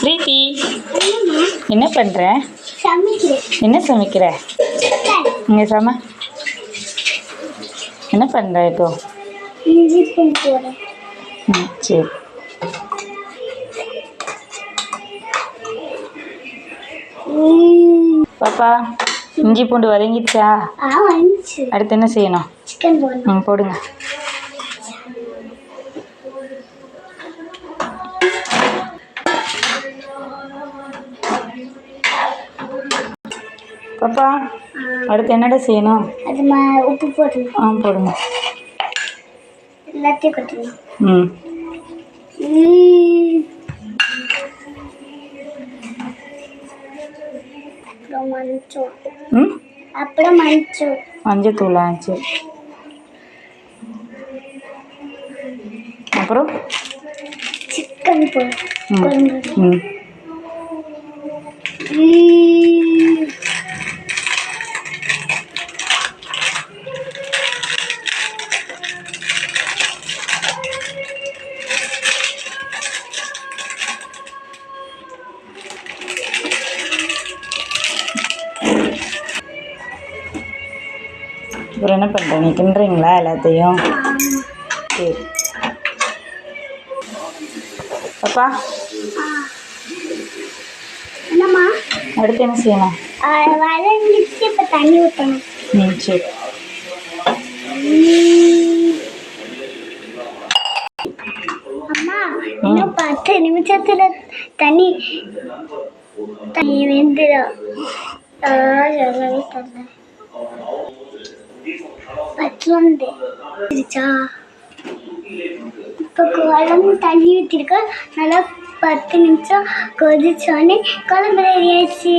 பிரீத்தி, என்ன பண்ணுற? என்ன சமைக்கிற? இங்கே சம என்ன பண்ணுற இப்போ? சரி. பாப்பா, இஞ்சி பூண்டு வதங்கிடுச்சா? அடுத்து என்ன செய்யணும்? போடுங்க. பாப்பா, அடுத்து என்னடா செய்யணும்? உப்பு போடணும். போடுங்க. எல்லாத்தையும் கொட்டணும். அப்புறம் மஞ்சத்தூளா? சரி. அப்புறம் சிக்கன் போடணும். அப்புறம் என்ன பண்ணுறீங்க? கிண்டுறீங்களா எல்லாத்தையும்? சரி. பாப்பா, என்னம்மா அடுத்து என்ன செய்யணும்? வதங்கிடுச்சு, இப்போ தண்ணி ஊற்றணும். சரி. அம்மா, இன்னும் 10 நிமிஷத்துல தண்ணி வெந்துடும். இப்போ குழம்பு தண்ணி ஊற்றிருக்க. நல்லா 10 நிமிஷம் கொதிச்சோடனே குழம்பு ரெடி ஆயிடுச்சு.